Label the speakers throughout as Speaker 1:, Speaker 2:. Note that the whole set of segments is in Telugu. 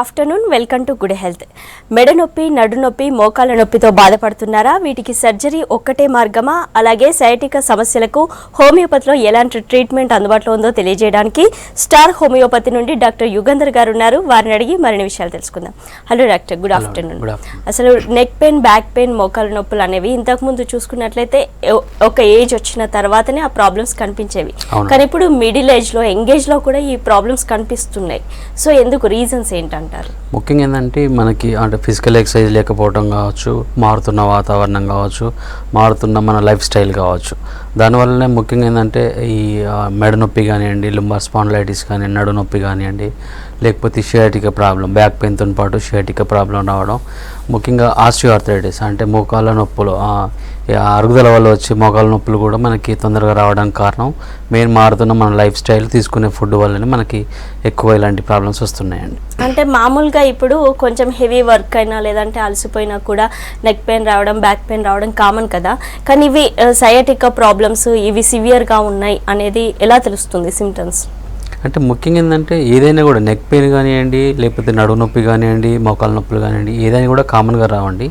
Speaker 1: Afternoon welcome to good health. మెడ నొప్పి, నడు నొప్పి, మోకాల నొప్పితో బాధపడుతున్నారా? వీటికి సర్జరీ ఒక్కటే మార్గమా? అలాగే సయాటికా సమస్యలకు హోమియోపతిలో ఎలాంటి ట్రీట్మెంట్ అందుబాటులో ఉందో తెలియజేయడానికి స్టార్ హోమియోపతి నుండి డాక్టర్ యుగంధర్ గారు ఉన్నారు. వారిని అడిగి మరిన్ని విషయాలు తెలుసుకుందాం. Hello doctor, good afternoon. అసలు నెక్ పెయిన్, బ్యాక్ పెయిన్, మోకాల నొప్పులు అనేవి ఇంతకుముందు చూసుకున్నట్లయితే ఒక ఏజ్ వచ్చిన తర్వాతనే ఆ ప్రాబ్లమ్స్ కనిపించేవి. కానీ ఇప్పుడు మిడిల్ ఏజ్లో, యంగ్ ఏజ్లో కూడా ఈ ప్రాబ్లమ్స్ కనిపిస్తున్నాయి. సో ఎందుకు, రీజన్స్ ఏంటంటారు?
Speaker 2: ముఖ్యంగా ఏంటంటే మనకి అంటే ఫిజికల్ ఎక్సర్సైజ్ లేకపోవడం కావచ్చు, మారుతున్న వాతావరణం కావచ్చు, మారుతున్న మన లైఫ్ స్టైల్ కావచ్చు. దానివల్లనే ముఖ్యంగా ఏంటంటే ఈ మెడ నొప్పి కానివ్వండి, లుంబర్ స్పాండిలైటిస్ కానివ్వండి, నడు నొప్పి కానివ్వండి, లేకపోతే షియాటికా ప్రాబ్లం, బ్యాక్ పెయిన్తో పాటు షియాటికా ప్రాబ్లం రావడం, ముఖ్యంగా ఆస్టియోఆర్థరైటిస్ అంటే మోకాళ్ళ నొప్పులు, అరుగుదల వల్ల వచ్చే మోకాళ్ళ నొప్పులు కూడా మనకి తొందరగా రావడానికి కారణం మెయిన్ మారుతున్న మన లైఫ్ స్టైల్, తీసుకునే ఫుడ్ వల్లనే మనకి ఎక్కువ ఇలాంటి ప్రాబ్లమ్స్ వస్తున్నాయండి.
Speaker 1: అంటే మామూలుగా ఇప్పుడు కొంచెం హెవీ వర్క్ అయినా లేదంటే అలసిపోయినా కూడా నెక్ పెయిన్ రావడం, బ్యాక్ పెయిన్ రావడం కామన్ కదా. కానీ ఇవి సయాటికా ప్రాబ్లమ్స్, ఇవి సివియర్గా ఉన్నాయి అనేది ఎలా తెలుస్తుంది సిమ్టమ్స్?
Speaker 2: అంటే ముఖ్యంగా ఏంటంటే ఏదైనా కూడా నెక్ పెయిన్ కానివ్వండి, లేకపోతే నడుము నొప్పి కానివ్వండి, మోకాళ్ళ నొప్పులు కానివ్వండి, ఏదైనా కూడా కామన్గా రావండి.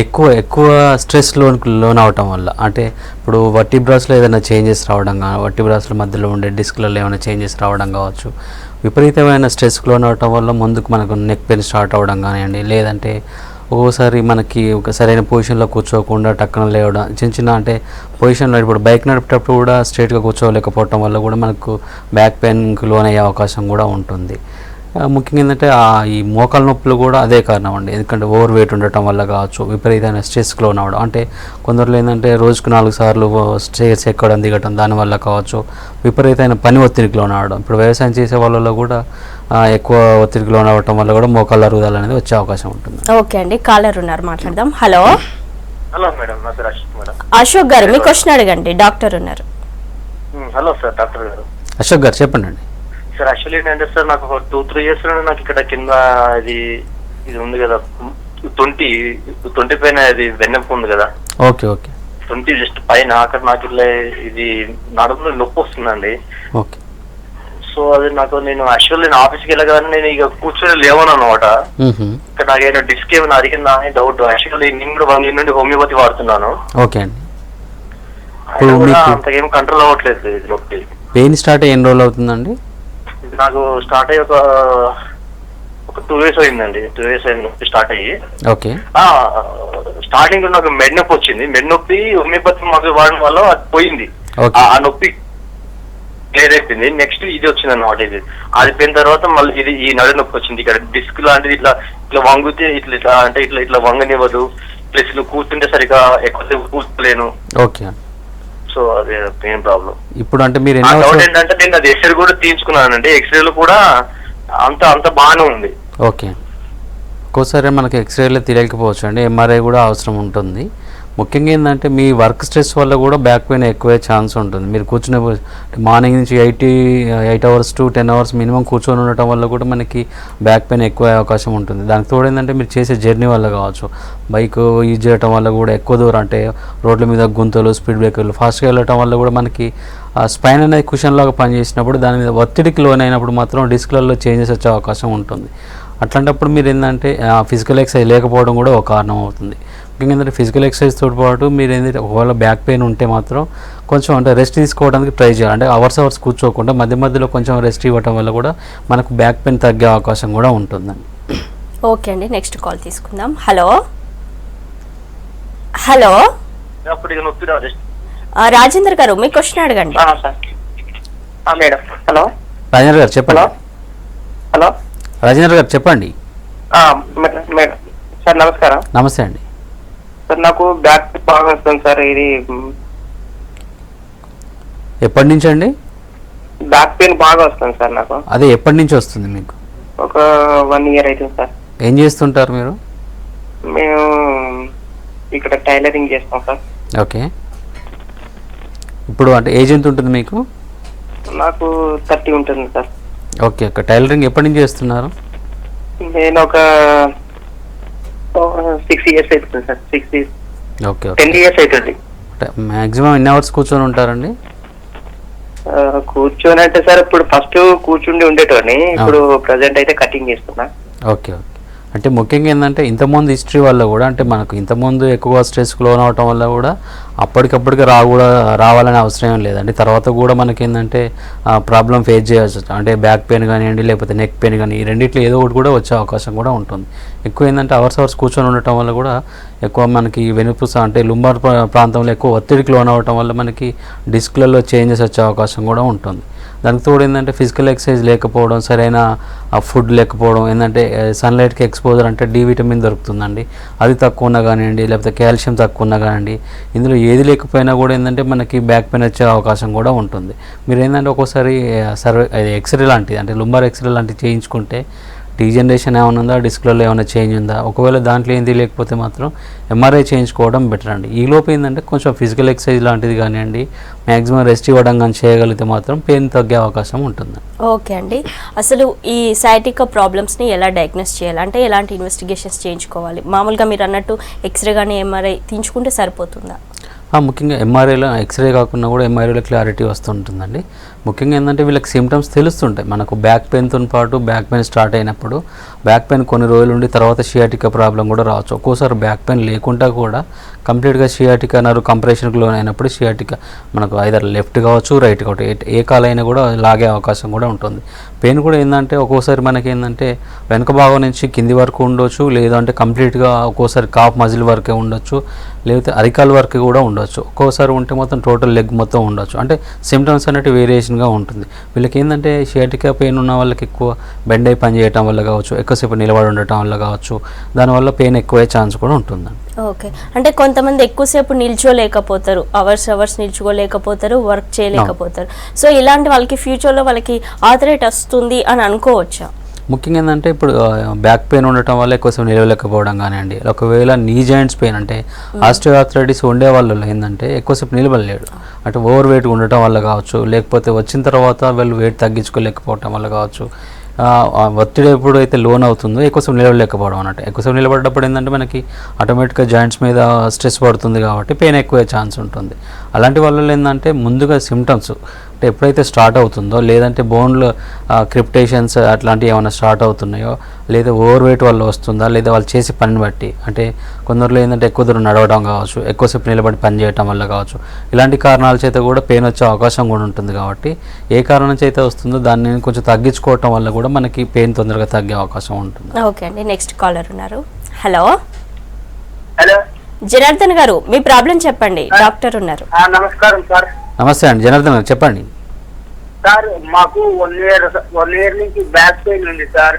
Speaker 2: ఎక్కువ స్ట్రెస్ లోన్ అవటం వల్ల, అంటే ఇప్పుడు వర్టిబ్రాస్లో ఏదైనా చేంజెస్ రావడం కానీ, వర్టిబ్రాస్ల మధ్యలో ఉండే డిస్క్లలో ఏమైనా చేంజెస్ రావడం కావచ్చు, విపరీతమైన స్ట్రెస్కి లోన్ అవటం వల్ల ముందుకు మనకు నెక్ పెయిన్ స్టార్ట్ అవ్వడం కానివ్వండి, లేదంటే ఒక్కోసారి మనకి ఒక సరైన పొజిషన్లో కూర్చోకుండా టక్కన లేవడం, చిన్న అంటే పొజిషన్లో ఇప్పుడు బైక్ నడిపేటప్పుడు కూడా స్ట్రైట్గా కూర్చోలేకపోవటం వల్ల కూడా మనకు బ్యాక్ పెయిన్కి లోన్ అయ్యే అవకాశం కూడా ఉంటుంది. ముఖ్యంగా ఏంటంటే ఈ మోకాల నొప్పులు కూడా అదే కారణం అండి. ఎందుకంటే ఓవర్ వెయిట్ ఉండటం వల్ల కావచ్చు, విపరీతమైన స్ట్రెస్కి లోన్ అవ్వడం, అంటే కొందరిలో ఏంటంటే రోజుకు 4 సార్లు స్టేర్స్ ఎక్కడం దిగడం, దానివల్ల కావచ్చు, విపరీతమైన పని ఒత్తిడికి లోన్ అవ్వడం. ఇప్పుడు వ్యవసాయం చేసే వాళ్ళలో కూడా ఎక్కువ ఒత్తిడికి లోన్ అవ్వడం వల్ల కూడా మోకాళ్ళ అరుగుదల అనేది వచ్చే అవకాశం ఉంటుంది.
Speaker 1: ఓకే అండి, కాలర్ ఉన్నారు, మాట్లాడదాం. హలో.
Speaker 3: హలో మేడం, నా పేరు అశోక్ మేడం.
Speaker 1: అశోక్ గారు, మీ క్వశ్చన్ అడగండి, డాక్టర్ ఉన్నారు.
Speaker 3: హలో సార్, డాక్టర్ గారు.
Speaker 2: అశోక్ గారు చెప్పండి అండి.
Speaker 3: సార్ యాక్చువల్లీ ఏంటంటే సార్, నాకు 2-3 years నుండి నాకు ఇక్కడ కింద ఇది ఉంది కదా, 20 పైన ఇది వెన్నెంపు ఉంది కదా.
Speaker 2: Okay okay.
Speaker 3: 20 జస్ట్ పైన అక్కడ నాకు ఇట్లా ఇది నడుములో నొప్పి వస్తుందండి.
Speaker 2: ఓకే.
Speaker 3: సో అది నేను యాక్చువల్లీ ఆఫీస్కి వెళ్ళగానే నేను ఇక కూర్చొని లేవను అనమాట. ఇక్కడ నాకు డిస్క్ ఏమైనా అడిగిందా అని డౌట్. యాక్చువల్లీ నేను కూడా 1 year నుండి హోమియోపతి వాడుతున్నాను.
Speaker 2: ఓకే అండి.
Speaker 3: అంతకేం కంట్రోల్ అవ్వట్లేదు ఇది నొప్పి.
Speaker 2: పెయిన్ స్టార్ట్ అయ్యి ఎన్ని రోజులు అవుతుందండి?
Speaker 3: నాకు స్టార్ట్ అయ్యి ఒక 2 years అయిందండి. 2 years అయింది నొప్పి స్టార్ట్ అయ్యి.
Speaker 2: ఓకే.
Speaker 3: స్టార్టింగ్ లో నాకు మెడ నొప్పి వచ్చింది. మెడ నొప్పి హోమియోపతి మాకు వాడడం వల్ల అది పోయింది. ఆ నొప్పి క్లియర్ అయిపోయింది. నెక్స్ట్ ఇది వచ్చింది అన్నమాట. అది పోయిన తర్వాత మళ్ళీ ఈ నడు నొప్పి వచ్చింది. ఇక్కడ డిస్క్ లాంటిది ఇట్లా వంగితే ఇట్లా అంటే ఇట్లా వంగనివ్వదు. ప్లస్ కూర్చుంటే సరిగా ఎక్కువసేపు కూర్చోలేను.
Speaker 2: ఓకే. సో
Speaker 3: అదే మెయిన్ ప్రాబ్లం.
Speaker 2: ఇప్పుడు అంటే మీరు
Speaker 3: ఏంటంటే నేను అది ఎక్స్రే కూడా తీయించుకున్నానండి. ఎక్స్రేలో కూడా అంత బాగానే ఉంది.
Speaker 2: ఓకే. ఒక్కోసారి మనకి ఎక్స్రేలో తెలియకపోవచ్చు అండి, ఎంఆర్ఐ కూడా అవసరం ఉంటుంది. ముఖ్యంగా ఏంటంటే మీ వర్క్ స్ట్రెస్ వల్ల కూడా బ్యాక్ పెయిన్ ఎక్కువే ఛాన్స్ ఉంటుంది. మీరు కూర్చునే మార్నింగ్ నుంచి 8 hours to 10 hours మినిమం కూర్చొని ఉండటం వల్ల కూడా మనకి బ్యాక్ పెయిన్ ఎక్కువ అవకాశం ఉంటుంది. దానికి తోడు ఏంటంటే మీరు చేసే జర్నీ వల్ల కావచ్చు, బైక్ యూజ్ చేయడం వల్ల కూడా ఎక్కువ దూరం అంటే రోడ్ల మీద గుంతలు, స్పీడ్ బ్రేకర్లు ఫాస్ట్గా వెళ్ళటం వల్ల కూడా మనకి స్పైన్ అనేది కుషన్ లాగా పనిచేసినప్పుడు దాని మీద ఒత్తిడికి లోన్ అయినప్పుడు మాత్రం డిస్క్లలో చేంజెస్ వచ్చే అవకాశం ఉంటుంది. అట్లాంటప్పుడు మీరు ఏంటంటే ఫిజికల్ ఎక్సర్సైజ్ లేకపోవడం కూడా ఒక కారణం అవుతుంది. ముఖ్యంగా ఏంటంటే ఫిజికల్ ఎక్సర్సైజ్తో పాటు మీరు ఏంటంటే ఒకవేళ బ్యాక్ పెయిన్ ఉంటే మాత్రం కొంచెం అంటే రెస్ట్ తీసుకోవడానికి ట్రై చేయాలి. అంటే అవర్స్ కూర్చోకుండా మధ్యలో కొంచెం రెస్ట్ ఇవ్వడం వల్ల కూడా మనకు బ్యాక్ పెయిన్ తగ్గే అవకాశం కూడా ఉంటుందండి.
Speaker 1: ఓకే అండి, నెక్స్ట్ కాల్ తీసుకుందాం. హలో. హలో రాజేంద్ర గారు, మీ క్వశ్చన్ అడగండి.
Speaker 3: మేడం. హలో
Speaker 2: రాజేంద్ర గారు చెప్పండి.
Speaker 3: హలో
Speaker 2: రాజేంద్ర గారు చెప్పండి.
Speaker 3: మేడం సార్ నమస్కారం.
Speaker 2: నమస్తే అండి.
Speaker 3: సార్ నాకు బ్యాక్ పెయిన్ బాగా వస్తుంది సార్. ఇది
Speaker 2: ఎప్పటి నుంచి అండి?
Speaker 3: బ్యాక్ పెయిన్ బాగా వస్తుంది సార్ నాకు.
Speaker 2: అదే ఎప్పటి నుంచి వస్తుంది మీకు?
Speaker 3: ఒక 1 year అవుతుంది సార్.
Speaker 2: ఏం చేస్తుంటారు మీరు?
Speaker 3: మేము ఇక్కడ టైలరింగ్ చేస్తాం సార్.
Speaker 2: ఓకే. ఇప్పుడు అంటే ఏజ్ ఎంత ఉంటుంది మీకు?
Speaker 3: నాకు 30 ఉంటుంది సార్.
Speaker 2: ఓకే. ఓకే. టైలరింగ్ ఎప్పటి నుంచి చేస్తున్నారు?
Speaker 3: నేను ఒక 6 years అవుతుంది సార్. 6 years.
Speaker 2: ఓకే.
Speaker 3: 10 years అవుతుంది.
Speaker 2: మ్యాక్సిమం ఎన్ని అవర్స్ కూర్చొని ఉంటారండి?
Speaker 3: కూర్చొని అంటే సార్ ఇప్పుడు ఫస్ట్ కూర్చుండి ఉండేటోని, ఇప్పుడు ప్రజెంట్ అయితే కటింగ్ చేస్తున్నా.
Speaker 2: Okay okay. అంటే ముఖ్యంగా ఏంటంటే ఇంతకుముందు హిస్టరీ వల్ల కూడా అంటే మనకు ఇంతకుముందు ఎక్కువ స్ట్రెస్కి లోన్ అవటం వల్ల కూడా అప్పటికప్పటికి రావాలనే అవసరం ఏం లేదండి. తర్వాత కూడా మనకి ఏంటంటే ప్రాబ్లం ఫేస్ చేయాల్సి అంటే బ్యాక్ పెయిన్ కానివ్వండి లేకపోతే నెక్ పెయిన్ కానీ ఈ రెండిట్లో ఏదో ఒకటి కూడా వచ్చే అవకాశం కూడా ఉంటుంది. ఎక్కువ ఏంటంటే అవర్స్ కూర్చొని ఉండటం వల్ల కూడా ఎక్కువ మనకి వెనుపూస అంటే లుంబార్ ప్రాంతంలో ఎక్కువ ఒత్తిడికి లోన్ అవ్వటం వల్ల మనకి డిస్క్లలో చేంజెస్ వచ్చే అవకాశం కూడా ఉంటుంది. దానికి తోడు ఏంటంటే ఫిజికల్ ఎక్సర్సైజ్ లేకపోవడం, సరైన ఫుడ్ లేకపోవడం, ఏంటంటే సన్లైట్కి ఎక్స్పోజర్ అంటే డి విటమిన్ దొరుకుతుందండి, అది తక్కువ ఉన్నా కానివ్వండి లేకపోతే కాల్షియం తక్కువ ఉన్నా కానివ్వండి, ఇందులో ఏది లేకపోయినా కూడా ఏంటంటే మనకి బ్యాక్ పెయిన్ వచ్చే అవకాశం కూడా ఉంటుంది. మీరు ఏంటంటే ఒక్కోసారి ఎక్స్రే లాంటిది అంటే లుంబార్ ఎక్స్రే లాంటివి చేయించుకుంటే డీజనరేషన్ ఏమైనా ఉందా, డిస్క్లలో ఏమైనా చేంజ్ ఉందా, ఒకవేళ దాంట్లో ఏంది లేకపోతే మాత్రం ఎంఆర్ఐ చేయించుకోవడం బెటర్ అండి. ఈలోపు ఏంటంటే కొంచెం ఫిజికల్ ఎక్సర్సైజ్ లాంటిది కానివ్వండి మ్యాక్సిమం రెస్ట్ ఇవ్వడం కానీ చేయగలిగితే మాత్రం పెయిన్ తగ్గే అవకాశం ఉంటుంది.
Speaker 1: ఓకే అండి, అసలు ఈ సైటికా ప్రాబ్లమ్స్ని ఎలా డయాగ్నోస్ చేయాలి అంటే ఎలాంటి ఇన్వెస్టిగేషన్స్ చేయించుకోవాలి? మామూలుగా మీరు అన్నట్టు ఎక్స్రే కానీ ఎంఆర్ఐ తీయించుకుంటే సరిపోతుందా?
Speaker 2: ముఖ్యంగా ఎంఆర్ఐలో ఎక్స్రే కాకుండా కూడా ఎంఆర్ఐలో క్లారిటీ వస్తుంటుందండి. ముఖ్యంగా ఏంటంటే వీళ్ళకి సిమ్టమ్స్ తెలుస్తుంటాయి. మనకు బ్యాక్ పెయిన్తో పాటు బ్యాక్ పెయిన్ స్టార్ట్ అయినప్పుడు బ్యాక్ పెయిన్ కొన్ని రోజులు ఉండి తర్వాత షియాటికా ప్రాబ్లం కూడా రావచ్చు. ఒక్కోసారి బ్యాక్ పెయిన్ లేకుండా కూడా కంప్లీట్గా షియాటికా నర్వ్ కంప్రెషన్కి లోన్ అయినప్పుడు షియాటికా మనకు ఐదర్ లెఫ్ట్ కావచ్చు రైట్ కావచ్చు ఏ కాలైనా కూడా లాగే అవకాశం కూడా ఉంటుంది. పెయిన్ కూడా ఏంటంటే ఒక్కోసారి మనకి ఏంటంటే వెనక భాగం నుంచి కింది వరకు ఉండొచ్చు, లేదంటే కంప్లీట్గా ఒక్కోసారి కాఫ్ మజిల్ వరకే ఉండొచ్చు, లేకపోతే అరికాల వరకు కూడా ఉండొచ్చు. ఒక్కోసారి ఉంటే మొత్తం టోటల్ లెగ్ మొత్తం ఉండొచ్చు. అంటే సిమ్టమ్స్ అనేవి వేరియేషన్గా ఉంటుంది. వీళ్ళకి ఏంటంటే షియాటికా పెయిన్ ఉన్న వాళ్ళకి ఎక్కువ బెండ్ అయి పని చేయడం వల్ల కావచ్చు, ఎక్కువసేపు నిలబడి ఉండటం వల్ల కావచ్చు, దానివల్ల పెయిన్ ఎక్కువయ్యే ఛాన్స్ కూడా ఉంటుందండి.
Speaker 1: ఓకే, అంటే కొంతమంది ఎక్కువసేపు నిల్చోలేకపోతారు, అవర్స్ నిల్చుకోలేకపోతారు, వర్క్ చేయలేకపోతారు. సో ఇలాంటి వాళ్ళకి ఫ్యూచర్లో వాళ్ళకి ఆర్థరైట్ వస్తుంది అని అనుకోవచ్చా?
Speaker 2: ముఖ్యంగా ఏంటంటే ఇప్పుడు బ్యాక్ పెయిన్ ఉండటం వల్ల ఎక్కువసేపు నిలవలేకపోవడం కానివ్వండి, ఒకవేళ నీ జాయింట్స్ పెయిన్ అంటే ఆస్టియోఆర్థరైటిస్ ఉండే వాళ్ళు ఏంటంటే ఎక్కువసేపు నిలబడలేడు, అంటే ఓవర్ వెయిట్ ఉండటం వల్ల కావచ్చు, లేకపోతే వచ్చిన తర్వాత వాళ్ళు వెయిట్ తగ్గించుకోలేకపోవటం వల్ల కావచ్చు, ఒత్తిడి ఎప్పుడైతే లోన్ అవుతుందో ఎక్కువసేపు నిలబడలేకపోవడం అన్నట్టు. ఎక్కువసేపు నిలబడ్డప్పుడు ఏంటంటే మనకి ఆటోమేటిక్గా జాయింట్స్ మీద స్ట్రెస్ పడుతుంది కాబట్టి పెయిన్ ఎక్కువ ఛాన్స్ ఉంటుంది. అలాంటి వాళ్ళలో ఏంటంటే ముందుగా సిమ్టమ్స్ అంటే ఎప్పుడైతే స్టార్ట్ అవుతుందో, లేదంటే బోన్లో క్రిప్టేషన్స్ అట్లాంటివి ఏమైనా స్టార్ట్ అవుతున్నాయో, లేదా ఓవర్ వెయిట్ వల్ల వస్తుందా, లేదా వాళ్ళు చేసే పనిని బట్టి అంటే కొందరిలో ఏంటంటే ఎక్కువ దూరం నడవడం కావచ్చు, ఎక్కువసేపు నిలబడి పని చేయడం వల్ల కావచ్చు, ఇలాంటి కారణాల చేత కూడా పెయిన్ వచ్చే అవకాశం కూడా ఉంటుంది. కాబట్టి ఏ కారణం చేత వస్తుందో దాన్ని కొంచెం తగ్గించుకోవటం వల్ల కూడా మనకి పెయిన్ తొందరగా తగ్గే అవకాశం ఉంటుంది.
Speaker 1: ఓకే అండి, నెక్స్ట్ కాలర్ ఉన్నారు. హలో
Speaker 4: హలో
Speaker 1: జనార్దన్ గారు, మీ ప్రాబ్లం చెప్పండి, డాక్టర్ ఉన్నారు.
Speaker 4: నమస్కారం సార్.
Speaker 2: నమస్తే అండి జనార్దన్ గారు, చెప్పండి.
Speaker 4: సార్ మాకు 1 year నుంచి బ్యాక్ పెయిన్ ఉంది సార్.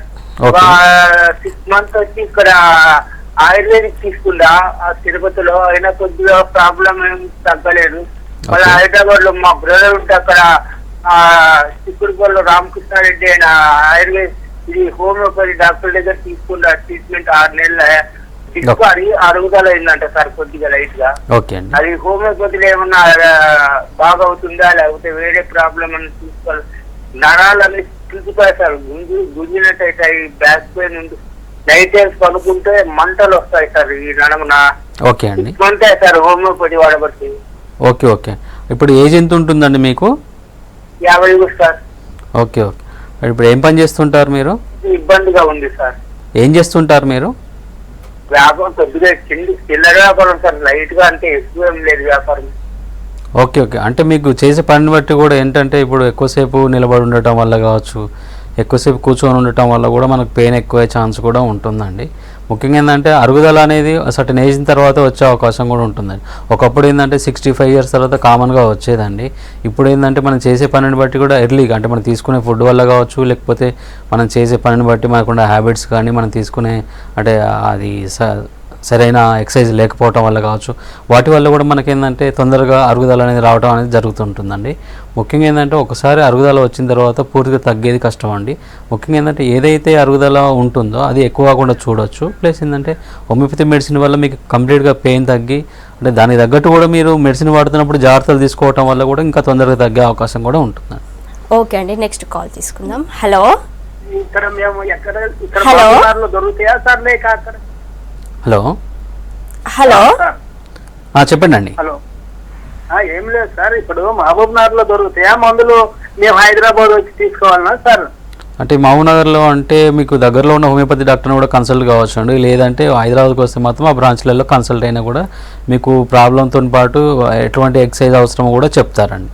Speaker 4: 6 months వచ్చి ఇక్కడ ఆయుర్వేదిక్ తీసుకున్నా తిరుపతిలో, అయినా కొద్దిగా ప్రాబ్లం ఏం తగ్గలేదు. మళ్ళీ హైదరాబాద్ లో మా బ్రదర్ ఉంటే అక్కడ చిక్కుడుపల్లి రామకృష్ణారెడ్డి ఆయన ఆయుర్వేద ఇది హోమియోపతి డాక్టర్ దగ్గర తీసుకున్న ట్రీట్మెంట్ 6 నెలల అది అరుగుదల అయిందంట సార్ కొద్దిగా లైట్ గా. అది హోమియోపతిలో ఏమన్నా బాగా అవుతుందా లేకపోతే వేరే ప్రాబ్లం అని చూసుకోవాలి. నరాలన్నీ తిరుగుతాయి సార్, గుంజినట్టు అవుతాయి, బ్యాక్ పెయిన్ ఉంది, నైట్ టైమ్స్ పనుకుంటే మంటలు వస్తాయి సార్ ఈ నడమున. మంటాయి సార్ హోమియోపతి వాడబట్టి.
Speaker 2: ఓకే ఓకే, ఇప్పుడు ఏజ్ ఎంత ఉంటుందండి మీకు?
Speaker 4: 50 సార్.
Speaker 2: ఓకే ఓకే, ఇప్పుడు ఏం పని చేస్తుంటారు మీరు?
Speaker 4: ఇబ్బందిగా ఉంది సార్.
Speaker 2: ఏం చేస్తుంటారు మీరు?
Speaker 4: వ్యాపారం కొద్దిగా చిల్లర వ్యాపారం సార్, లైట్ గా, అంటే ఎక్కువ ఏం లేదు వ్యాపారం.
Speaker 2: ఓకే ఓకే, అంటే మీకు చేసే పనిని బట్టి కూడా ఏంటంటే ఇప్పుడు ఎక్కువసేపు నిలబడి ఉండటం వల్ల కావచ్చు, ఎక్కువసేపు కూర్చొని ఉండటం వల్ల కూడా మనకు పెయిన్ ఎక్కువ ఛాన్స్ కూడా ఉంటుందండి. ముఖ్యంగా ఏంటంటే అరుగుదల అనేది సర్టెన్ ఏజ్ తర్వాత వచ్చే అవకాశం కూడా ఉంటుందండి. ఒకప్పుడు ఏంటంటే 65 years తర్వాత కామన్గా వచ్చేదండి. ఇప్పుడు ఏంటంటే మనం చేసే పనిని బట్టి కూడా ఎర్లీగా అంటే మనం తీసుకునే ఫుడ్ వల్ల కావచ్చు, లేకపోతే మనం చేసే పనిని బట్టి మనకున్న హ్యాబిట్స్ కానీ మనం తీసుకునే అంటే అది సరైన ఎక్సర్సైజ్ లేకపోవటం వల్ల కావచ్చు, వాటి వల్ల కూడా మనకేంటంటే తొందరగా అరుగుదల అనేది రావడం అనేది జరుగుతుంటుందండి. ముఖ్యంగా ఏంటంటే ఒకసారి అరుగుదల వచ్చిన తర్వాత పూర్తిగా తగ్గేది కష్టం అండి. ముఖ్యంగా ఏంటంటే ఏదైతే అరుగుదల ఉంటుందో అది ఎక్కువ కాకుండా చూడొచ్చు. ప్లస్ ఏంటంటే హోమియోపతి మెడిసిన్ వల్ల మీకు కంప్లీట్గా పెయిన్ తగ్గి అంటే దానికి తగ్గట్టు కూడా మీరు మెడిసిన్ వాడుతున్నప్పుడు జాగ్రత్తలు తీసుకోవటం వల్ల కూడా ఇంకా తొందరగా తగ్గే అవకాశం కూడా ఉంటుంది.
Speaker 1: ఓకే అండి, నెక్స్ట్ కాల్ తీసుకుందాం. హలో
Speaker 4: ఇక్కడ మేము ఎక్కడ దొరుకుతాయా సార్ లేక అక్కడ?
Speaker 2: హలో
Speaker 1: హలో
Speaker 2: చెప్పండి అండి.
Speaker 4: హలో, ఏం లేదు సార్, ఇప్పుడు మహబూబ్ నగర్ లో దొరుకుతాయా మందులు? మేము హైదరాబాద్ వచ్చి తీసుకోవాలన్నా సార్?
Speaker 2: అంటే మహబూబ్నగర్లో అంటే మీకు దగ్గరలో ఉన్న హోమియోపతి డాక్టర్ని కూడా కన్సల్ట్ కావచ్చు అండి, లేదంటే హైదరాబాద్కి వస్తే మాత్రం ఆ బ్రాంచ్లలో కన్సల్ట్ అయినా కూడా మీకు ప్రాబ్లంతో పాటు ఎటువంటి ఎక్సర్సైజ్ అవసరమో కూడా చెప్తారండి.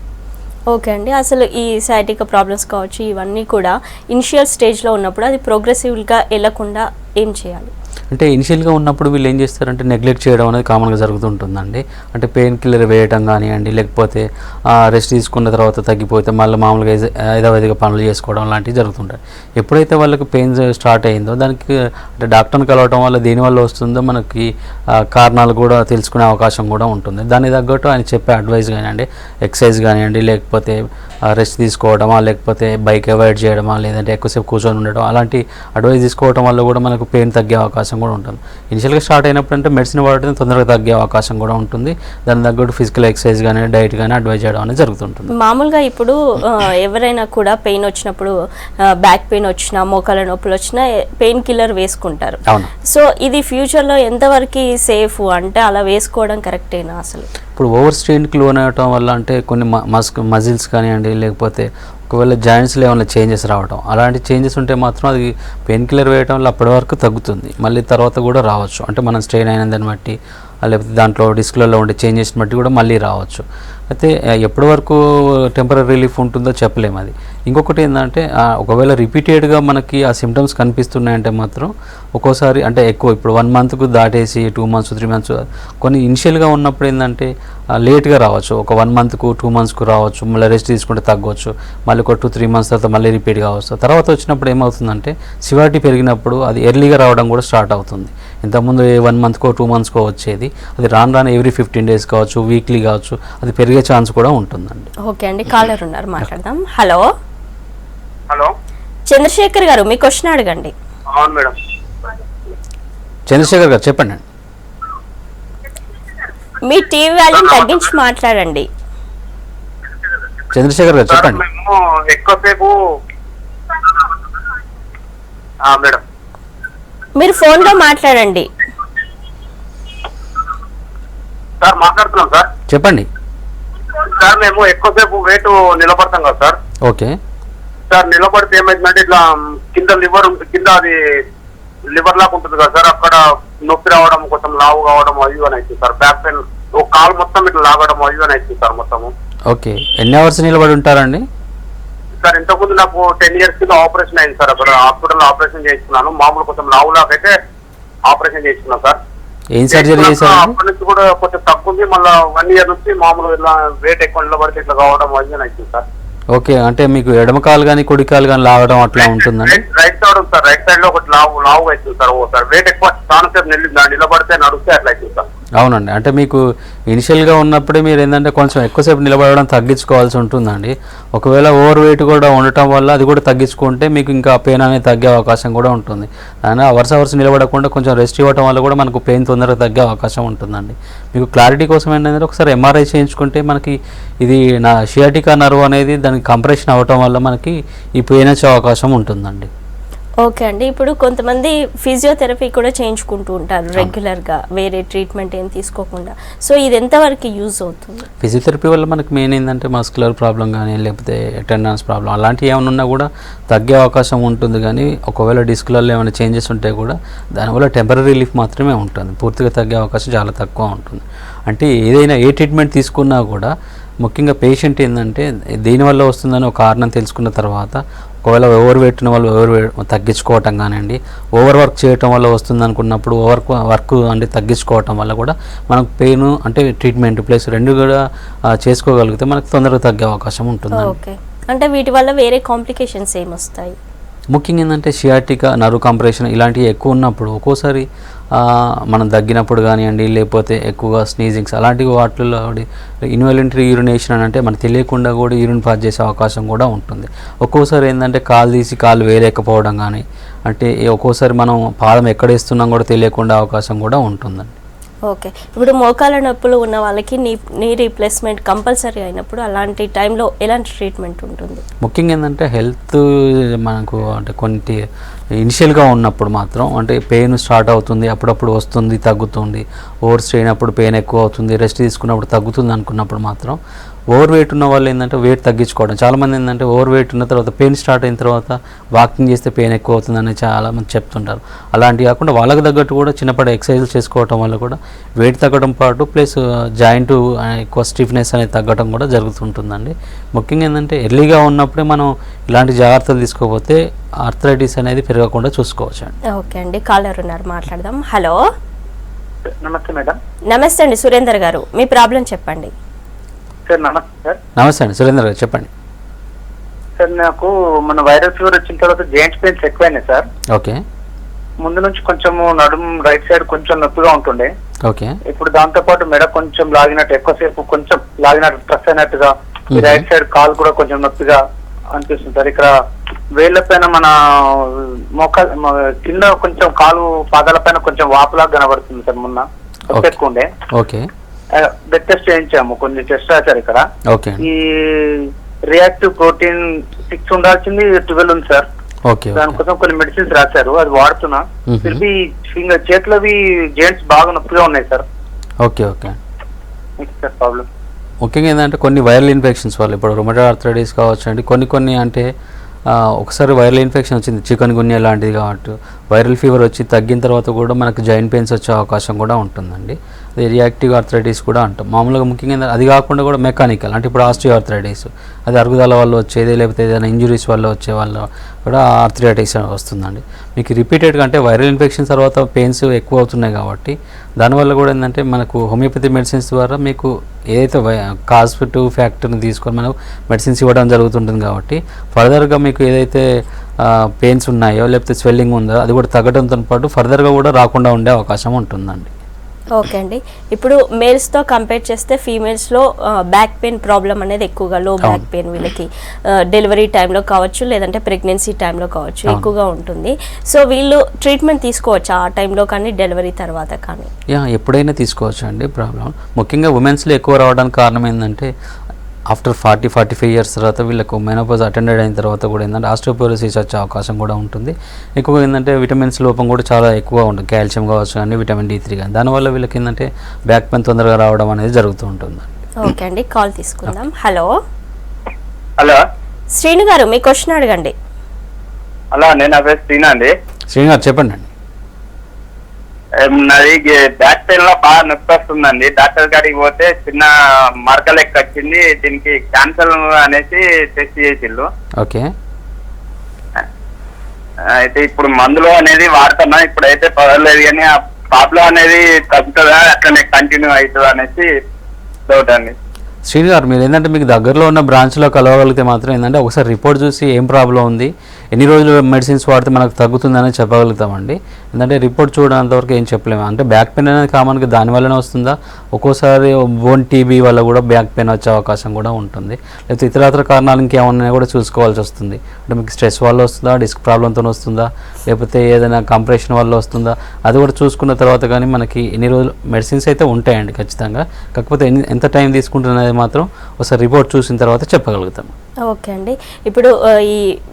Speaker 1: ఓకే అండి, అసలు ఈ సైటికా ప్రాబ్లమ్స్ కావచ్చు ఇవన్నీ కూడా ఇనిషియల్ స్టేజ్లో ఉన్నప్పుడు అది ప్రోగ్రెసివ్గా వెళ్ళకుండా ఏం చేయాలి?
Speaker 2: అంటే ఇనిషియల్గా ఉన్నప్పుడు వీళ్ళు ఏం చేస్తారంటే నెగ్లెక్ట్ చేయడం అనేది కామన్గా జరుగుతుంటుందండి. అంటే పెయిన్ కిల్లర్ వేయటం కానివ్వండి, లేకపోతే రెస్ట్ తీసుకున్న తర్వాత తగ్గిపోతే మళ్ళీ మామూలుగా యథావిధిగా పనులు చేసుకోవడం లాంటివి జరుగుతుంటాయి. ఎప్పుడైతే వాళ్ళకి పెయిన్ స్టార్ట్ అయ్యిందో దానికి అంటే డాక్టర్ని కలవటం వల్ల దేనివల్ల వస్తుందో మనకి కారణాలు కూడా తెలుసుకునే అవకాశం కూడా ఉంటుంది. దానికి తగ్గట్టు ఆయన చెప్పే అడ్వైస్ కానివ్వండి, ఎక్సర్సైజ్ కానివ్వండి, లేకపోతే రెస్ట్ తీసుకోవడమా, లేకపోతే బైక్ అవాయిడ్ చేయడమా, లేదంటే ఎక్కువసేపు కూర్చొని ఉండడం, అలాంటి అడ్వైస్ తీసుకోవడం వల్ల కూడా మనకు పెయిన్ తగ్గే అవకాశం కూడా ఉంటుంది. ఇనిషియల్గా స్టార్ట్ అయినప్పుడు అంటే మెడిసిన్ వాడితే తొందరగా తగ్గే అవకాశం కూడా ఉంటుంది. దాని తగ్గట్టు ఫిజికల్ ఎక్సర్సైజ్ కానీ డైట్ కానీ అడ్వైజ్ చేయడం అనేది జరుగుతుంటుంది.
Speaker 1: మామూలుగా ఇప్పుడు ఎవరైనా కూడా పెయిన్ వచ్చినప్పుడు బ్యాక్ పెయిన్ వచ్చినా, మోకాల నొప్పులు వచ్చినా పెయిన్ కిల్లర్ వేసుకుంటారు.
Speaker 2: అవును.
Speaker 1: సో ఇది ఫ్యూచర్లో ఎంతవరకు సేఫ్ అంటే అలా వేసుకోవడం కరెక్టేనా అసలు?
Speaker 2: ఇప్పుడు ఓవర్ స్ట్రెయిన్కి లోన్ అవ్వటం వల్ల అంటే కొన్ని మజిల్స్ కానివ్వండి, లేకపోతే ఒకవేళ జాయింట్స్లో ఏమైనా చేంజెస్ రావడం, అలాంటి చేంజెస్ ఉంటే మాత్రం అది పెయిన్ కిల్లర్ వేయడం వల్ల అప్పటి వరకు తగ్గుతుంది, మళ్ళీ తర్వాత కూడా రావచ్చు. అంటే మనం స్ట్రెయిన్ అయినందని బట్టి, లేకపోతే దాంట్లో డిస్క్లలో ఉండే చేంజెస్ని బట్టి కూడా మళ్ళీ రావచ్చు. అయితే ఎప్పటి వరకు టెంపరీ రిలీఫ్ ఉంటుందో చెప్పలేము. అది ఇంకొకటి ఏంటంటే ఒకవేళ రిపీటెడ్గా మనకి ఆ సిమ్టమ్స్ కనిపిస్తున్నాయంటే మాత్రం ఒక్కోసారి అంటే ఎక్కువ ఇప్పుడు 1 మంత్కు దాటేసి 2 మంత్స్ 3 మంత్స్ కొన్ని ఇనిషియల్గా ఉన్నప్పుడు ఏంటంటే లేట్గా రావచ్చు. ఒక 1 మంత్కు 2 మంత్స్కు రావచ్చు, మళ్ళీ రెస్ట్ తీసుకుంటే తగ్గవచ్చు, మళ్ళీ ఒక 2-3 మంత్స్ తర్వాత మళ్ళీ రిపీట్ కావచ్చు. తర్వాత వచ్చినప్పుడు ఏమవుతుందంటే సివియారిటీ పెరిగినప్పుడు అది ఎర్లీగా రావడం కూడా స్టార్ట్ అవుతుంది. ఇంతకుముందు 1 మంత్కో 2 మంత్స్కో వచ్చేది అది రాను ఎవ్రీ 15 డేస్ కావచ్చు, వీక్లీ కావచ్చు, అది పెరిగే ఛాన్స్ కూడా ఉంటుందండి.
Speaker 1: ఓకే అండి, కాలర్ ఉన్నారు, మాట్లాడదాం. హలో
Speaker 4: హలో,
Speaker 1: చంద్రశేఖర్ గారు, మీ క్వశ్చన్ అడగండి.
Speaker 4: అవును మేడం.
Speaker 2: చంద్రశేఖర్ గారు చెప్పండి.
Speaker 1: మీ టీవీ వాల్యూమ్ తగ్గించి మాట్లాడండి.
Speaker 2: చంద్రశేఖర్ గారు చెప్పండి.
Speaker 4: మేము ఎక్కువసేపు మేడం
Speaker 1: మీరు ఫోన్లో మాట్లాడండి.
Speaker 4: సార్ మాట్లాడుతున్నాం సార్.
Speaker 2: చెప్పండి
Speaker 4: సార్ మేము ఎక్కువసేపు వెయిట్ నిలబడతాం కదా సార్.
Speaker 2: ఓకే
Speaker 4: సార్ నిలబడితే ఏమైందంటే ఇట్లా కింద లివర్ కింద అది లివర్ లాగా ఉంటుంది కదా సార్, అక్కడ నొప్పి రావడం, కొంచెం లావు కావడం అవి అని అవుతుంది సార్. బ్యాక్ పెయిన్ ఒక కాలు మొత్తం ఇట్లా లాగడం అవి అని అవుతుంది సార్ మొత్తము.
Speaker 2: ఓకే, ఎన్ని అవర్స్ నిలబడి ఉంటారండి?
Speaker 4: సార్ ఇంతకుముందు నాకు 10 years కింద ఆపరేషన్ అయింది సార్. అక్కడ హాస్పిటల్లో ఆపరేషన్ చేయించుకున్నాను. మామూలు కొంచెం లావు లాగైతే ఆపరేషన్ చేయించుకున్నాను సార్.
Speaker 2: ఏం సర్జరీ చేశారు?
Speaker 4: అప్పటి నుంచి కూడా కొంచెం తక్కువ ఉంది. మళ్ళీ 1 year నుంచి మామూలు ఇట్లా వెయిట్ ఎక్కువ నిలబడితే ఇట్లా కావడం అవి అని అవుతుంది సార్.
Speaker 2: ఓకే, అంటే మీకు ఎడమ కాలు కానీ కుడి కాలు కానీ లాగడం అట్లా ఉంటుందండి?
Speaker 4: రైట్ సైడ్ ఉంది సార్. రైట్ సైడ్ లో ఒకటి లావు అవుతుంది సార్. ఓ సార్ వెయిట్ ఎక్కువ చాలా సేపు నిలబడితే నడిస్తే అట్లా అవుతుంది సార్.
Speaker 2: అవునండి, అంటే మీకు ఇనిషియల్గా ఉన్నప్పుడే మీరు ఏంటంటే కొంచెం ఎక్కువసేపు నిలబడడం తగ్గించుకోవాల్సి ఉంటుందండి. ఒకవేళ ఓవర్ వెయిట్ కూడా ఉండటం వల్ల అది కూడా తగ్గించుకుంటే మీకు ఇంకా పెయిన్ అనేది తగ్గే అవకాశం కూడా ఉంటుంది. కానీ అవర్స్ నిలబడకుండా కొంచెం రెస్ట్ ఇవ్వడం వల్ల కూడా మనకు పెయిన్ తొందరగా తగ్గే అవకాశం ఉంటుందండి. మీకు క్లారిటీ కోసం ఏంటంటే ఒకసారి ఎంఆర్ఐ చేయించుకుంటే మనకి ఇది షియాటికా నర్వ్ అనేది దానికి కంప్రెషన్ అవ్వటం వల్ల మనకి ఈ పెయిన్ వచ్చే అవకాశం ఉంటుందండి.
Speaker 1: ఓకే అండి, ఇప్పుడు కొంతమంది ఫిజియోథెరపీ కూడా చేయించుకుంటూ ఉంటారు రెగ్యులర్గా, వేరే ట్రీట్మెంట్ ఏం తీసుకోకుండా. సో ఇది ఎంతవరకు యూజ్ అవుతుంది?
Speaker 2: ఫిజియోథెరపీ వల్ల మనకు మెయిన్ ఏంటంటే మస్కులర్ ప్రాబ్లం కానీ, లేకపోతే టెండన్స్ ప్రాబ్లం అలాంటివి ఏమైనా ఉన్నా కూడా తగ్గే అవకాశం ఉంటుంది. కానీ ఒకవేళ డిస్కులలో ఏమైనా చేంజెస్ ఉంటే కూడా దానివల్ల టెంపరీ రిలీఫ్ మాత్రమే ఉంటుంది, పూర్తిగా తగ్గే అవకాశం చాలా తక్కువ ఉంటుంది. అంటే ఏదైనా ఏ ట్రీట్మెంట్ తీసుకున్నా కూడా ముఖ్యంగా పేషెంట్ ఏంటంటే దేనివల్ల వస్తుందని ఒక కారణం తెలుసుకున్న తర్వాత ఒకవేళ ఓవర్ వెయిట్ ఉన్న వాళ్ళు ఓవర్ వెయిట్ తగ్గించుకోవటం కానివ్వండి, ఓవర్ వర్క్ చేయటం వల్ల వస్తుంది అనుకున్నప్పుడు వర్క్ అంటే తగ్గించుకోవటం వల్ల కూడా మనకు పెయిన్ అంటే ట్రీట్మెంట్ ప్లస్ రెండు కూడా చేసుకోగలిగితే మనకు తొందరగా తగ్గే అవకాశం ఉంటుంది.
Speaker 1: ఓకే, అంటే వీటి వల్ల వేరే కాంప్లికేషన్స్ ఏమొస్తాయి?
Speaker 2: ముఖ్యంగా ఏంటంటే షియాటికా నర్వ్ కంప్రెషన్ ఇలాంటివి ఎక్కువ ఉన్నప్పుడు ఒక్కోసారి మనం దగ్గినప్పుడు కానివ్వండి, లేకపోతే ఎక్కువగా స్నీజింగ్స్ అలాంటివి వాటిల్లో ఇన్వాలంటరీ యూరినేషన్ అని అంటే మనకు తెలియకుండా కూడా యూరిన్ పాస్ చేసే అవకాశం కూడా ఉంటుంది. ఒక్కోసారి ఏంటంటే కాలు తీసి కాలు వేయలేకపోవడం కానీ, అంటే ఒక్కోసారి మనం పాదం ఎక్కడ వేస్తున్నాం కూడా తెలియకుండా అవకాశం కూడా ఉంటుందండి.
Speaker 1: ఓకే, ఇప్పుడు మోకాల నొప్పులు ఉన్న వాళ్ళకి నీ రీప్లేస్మెంట్ కంపల్సరీ అయినప్పుడు అలాంటి టైంలో ఎలాంటి ట్రీట్మెంట్ ఉంటుంది?
Speaker 2: ముఖ్యంగా ఏంటంటే హెల్త్ మనకు అంటే కొన్ని ఇనిషియల్గా ఉన్నప్పుడు మాత్రం అంటే పెయిన్ స్టార్ట్ అవుతుంది, అప్పుడప్పుడు వస్తుంది, తగ్గుతుంది, ఓవర్ స్ట్రెయిన్ అప్పుడు పెయిన్ ఎక్కువ అవుతుంది, రెస్ట్ తీసుకున్నప్పుడు తగ్గుతుంది అనుకున్నప్పుడు మాత్రం ఓవర్ వెయిట్ ఉన్న వాళ్ళు ఏంటంటే వెయిట్ తగ్గించుకోవడం. చాలామంది ఏంటంటే ఓవర్ వెయిట్ ఉన్న తర్వాత పెయిన్ స్టార్ట్ అయిన తర్వాత వాకింగ్ చేస్తే పెయిన్ ఎక్కువ అవుతుందని చాలామంది చెప్తుంటారు. అలాంటివి కాకుండా వాళ్ళకి తగ్గట్టు కూడా చిన్నపాటి ఎక్సర్సైజులు చేసుకోవడం వల్ల కూడా వెయిట్ తగ్గడం పాటు ప్లస్ జాయింట్ ఎక్కువ స్టిఫ్నెస్ అనేది తగ్గడం కూడా జరుగుతుంటుందండి. ముఖ్యంగా ఏంటంటే ఎర్లీగా ఉన్నప్పుడే మనం ఇలాంటి జాగ్రత్తలు తీసుకోకపోతే ఆర్థరైటిస్ అనేది పెరగకుండా చూసుకోవచ్చు అండి.
Speaker 1: ఓకే అండి, కాలర్ ఉన్నారు, మాట్లాడదాం. హలో,
Speaker 4: నమస్తే మేడం.
Speaker 1: నమస్తే అండి, సురేందర్ గారు, మీ ప్రాబ్లం చెప్పండి.
Speaker 4: సార్ నమస్తే సార్.
Speaker 2: నమస్తే అండి, సురేందర్ గారు చెప్పండి.
Speaker 4: సార్ నాకు మన వైరల్ ఫీవర్ వచ్చిన తర్వాత జాయింట్ పెయిన్స్ ఎక్కువైనాయి సార్.
Speaker 2: ఓకే.
Speaker 4: ముందు నుంచి కొంచెం నడుము రైట్ సైడ్ కొంచెం నొప్పిగా ఉంటుండే.
Speaker 2: ఓకే.
Speaker 4: ఇప్పుడు దాంతో పాటు మెడ కొంచెం లాగినట్టు, ఎక్కువసేపు కొంచెం లాగినట్టు, ప్రెస్ అయినట్టుగా, ఈ రైట్ సైడ్ కాలు కూడా కొంచెం నొప్పిగా అనిపిస్తుంది సార్. ఇక్కడ వేళ్ల పైన మన కింద కొంచెం కాలు పాదాల పైన కొంచెం వాపులాగా కనబడుతుంది సార్. మొన్న ఎక్కువ ఉండే.
Speaker 2: ఓకే.
Speaker 4: బ్లడ్ టెస్ట్ చేయించాము, కొన్ని టెస్ట్ రాశారు ఇక్కడ.
Speaker 2: ఓకే.
Speaker 4: ఈ రియాక్టివ్ ప్రోటీన్ 6 ఉండాల్సింది 12 ఉంది సార్.
Speaker 2: ఓకే.
Speaker 4: దానికోసం కొన్ని మెడిసిన్స్ రాశారు, అది వాడుతున్నా. తిరిగి చేతులవి జాయింట్స్ బాగా నొప్పిగా ఉన్నాయి sir.
Speaker 2: Okay. Okay.
Speaker 4: Sir problem
Speaker 2: ముఖ్యంగా ఏంటంటే కొన్ని వైరల్ ఇన్ఫెక్షన్స్ వల్ల, ఇప్పుడు రుమటాయిడ్ ఆర్థరైటిస్ కావచ్చు అండి, కొన్ని అంటే ఒకసారి వైరల్ ఇన్ఫెక్షన్ వచ్చింది, చికెన్ గున్యా లాంటిది కాబట్టి వైరల్ ఫీవర్ వచ్చి తగ్గిన తర్వాత కూడా మనకు జాయింట్ పెయిన్స్ వచ్చే అవకాశం కూడా ఉంటుందండి. అది రియాక్టివ్ ఆర్థరైటిస్ కూడా అంటాం. మామూలుగా ముఖ్యంగా అది కాకుండా కూడా మెకానికల్, అంటే ఇప్పుడు ఆస్టియో ఆర్థరైటిస్, అది అరుగుదల వల్ల వచ్చేది, లేకపోతే ఏదైనా ఇంజురీస్ వల్ల వచ్చే వల్ల కూడా ఆర్థరైటిస్ వస్తుందండి. మీకు రిపీటెడ్గా అంటే వైరల్ ఇన్ఫెక్షన్ తర్వాత పెయిన్స్ ఎక్కువ అవుతున్నాయి కాబట్టి దానివల్ల కూడా ఏంటంటే మనకు హోమియోపతి మెడిసిన్స్ ద్వారా మీకు ఏదైతే కాజిటివ్ ఫ్యాక్టర్ని తీసుకొని మనకు మెడిసిన్స్ ఇవ్వడం జరుగుతుంటుంది కాబట్టి ఫర్దర్గా మీకు ఏదైతే పెయిన్స్ ఉన్నాయో లేకపోతే స్వెల్లింగ్ ఉందో అది కూడా తగ్గడంతో పాటు ఫర్దర్గా కూడా రాకుండా ఉండే అవకాశం ఉంటుందండి.
Speaker 1: ఓకే అండి, ఇప్పుడు మేల్స్తో కంపేర్ చేస్తే ఫీమేల్స్లో బ్యాక్ పెయిన్ ప్రాబ్లం అనేది ఎక్కువగా, లో బ్యాక్ పెయిన్ వీళ్ళకి డెలివరీ టైంలో కావచ్చు లేదంటే ప్రెగ్నెన్సీ టైంలో కావచ్చు ఎక్కువగా ఉంటుంది. సో వీళ్ళు ట్రీట్మెంట్ తీసుకోవచ్చు ఆ టైంలో కానీ డెలివరీ తర్వాత కానీ?
Speaker 2: ఎప్పుడైనా తీసుకోవచ్చు అండి. ప్రాబ్లం ముఖ్యంగా ఉమెన్స్లో ఎక్కువ రావడానికి కారణం ఏంటంటే ఆఫ్టర్ 40-45 ఇయర్స్ తర్వాత వీళ్ళకు మెనోపాజ్ అటెండెడ్ అయిన తర్వాత కూడా ఏంటంటే ఆస్టియోపోరోసిస్ వచ్చే అవకాశం కూడా ఉంటుంది. ఎక్కువగా ఏంటంటే విటమిన్స్ లోపం కూడా చాలా ఎక్కువ ఉంటుంది, కాల్షియం కావచ్చు కానీ విటమిన్ D3 కానీ, దానివల్ల వీళ్ళకి ఏంటంటే బ్యాక్ పెయిన్ తొందరగా రావడం అనేది జరుగుతూ ఉంటుంది.
Speaker 1: ఓకే అండి, కాల్ తీసుకుందాం. హలో.
Speaker 4: హలో
Speaker 1: శ్రీను గారు, మీ క్వశ్చన్ అడగండి.
Speaker 4: హలో, నేను నా పేరు శ్రీను అండి.
Speaker 2: శ్రీను గారు చెప్పండి అండి.
Speaker 4: నాది బ్యాక్ పెయిన్ లో బాగా నొప్పి వస్తుందండి. డాక్టర్ గారికి పోతే చిన్న మరక లెక్క వచ్చింది, దీనికి క్యాన్సర్ అనేసి టెస్ట్ చేసిళ్ళు.
Speaker 2: ఓకే.
Speaker 4: అయితే ఇప్పుడు మందులు అనేది వాడుతున్నా, ఇప్పుడైతే పర్వాలేదు కానీ ఆ ప్రాబ్లం అనేది తగ్గుతుందా అట్లనే కంటిన్యూ అవుతుందా అనేసి డౌట్ అండి.
Speaker 2: శ్రీను గారు, మీరు ఏంటంటే మీకు దగ్గరలో ఉన్న బ్రాంచ్లో కలవగలిగితే మాత్రం ఏంటంటే ఒకసారి రిపోర్ట్ చూసి ఏం ప్రాబ్లం ఉంది, ఎన్ని రోజులు మెడిసిన్స్ వాడితే మనకు తగ్గుతుందని చెప్పగలుగుతామండి. ఎందుకంటే రిపోర్ట్ చూడడంతవరకు ఏం చెప్పలేము. అంటే బ్యాక్ పెయిన్ అనేది కామన్గా దానివల్లనే వస్తుందా, ఒక్కోసారి బోన్ టీబీ వల్ల కూడా బ్యాక్ పెయిన్ వచ్చే అవకాశం కూడా ఉంటుంది, లేకపోతే ఇతరత్ర కారణాలు ఇంకేమన్నా కూడా చూసుకోవాల్సి వస్తుంది. అంటే మీకు స్ట్రెస్ వల్ల వస్తుందా, డిస్క్ ప్రాబ్లంతో వస్తుందా, లేకపోతే ఏదైనా కంప్రెషన్ వల్ల వస్తుందా, అది కూడా చూసుకున్న తర్వాత కానీ మనకి ఎన్ని రోజులు మెడిసిన్స్ అయితే ఉంటాయండి ఖచ్చితంగా. కాకపోతే ఎంత టైం తీసుకుంటున్నది మాత్రం ఒకసారి రిపోర్ట్ చూసిన తర్వాత చెప్పగలుగుతాం.
Speaker 1: ఓకే అండి, ఇప్పుడు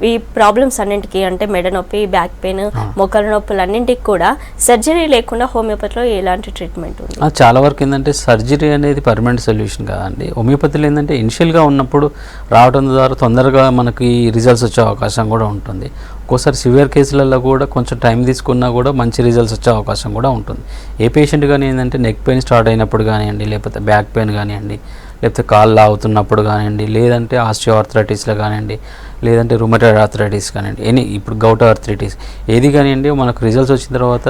Speaker 1: ఈ ప్రాబ్లమ్స్ అన్నింటికి అంటే మెడ నొప్పి, బ్యాక్ పెయిన్, మోకాళ్ళ నొప్పులు అన్నింటికి కూడా సర్జరీ లేకుండా హోమియోపతిలో ఎలాంటి ట్రీట్మెంట్ ఉంది?
Speaker 2: చాలా వరకు ఏంటంటే సర్జరీ అనేది పర్మనెంట్ సొల్యూషన్ కాదండి. హోమియోపతిలో ఏంటంటే ఇనిషియల్గా ఉన్నప్పుడు రావడం ద్వారా తొందరగా మనకి రిజల్ట్స్ వచ్చే అవకాశం కూడా ఉంటుంది. ఒక్కోసారి సివియర్ కేసులలో కూడా కొంచెం టైం తీసుకున్నా కూడా మంచి రిజల్ట్స్ వచ్చే అవకాశం కూడా ఉంటుంది. ఏ పేషెంట్ కానీ ఏంటంటే నెక్ పెయిన్ స్టార్ట్ అయినప్పుడు కానివ్వండి, లేకపోతే బ్యాక్ పెయిన్ కానివ్వండి, లేకపోతే కాళ్ళు లాగుతున్నప్పుడు కానివ్వండి, లేదంటే ఆస్టియో ఆర్థరైటిస్లో కానివ్వండి, లేదంటే రుమటాయిడ్ ఆర్థరైటిస్ కానివ్వండి, ఇప్పుడు గౌట్ ఆర్థరైటిస్ ఏది కానివ్వండి, మనకు రిజల్ట్స్ వచ్చిన తర్వాత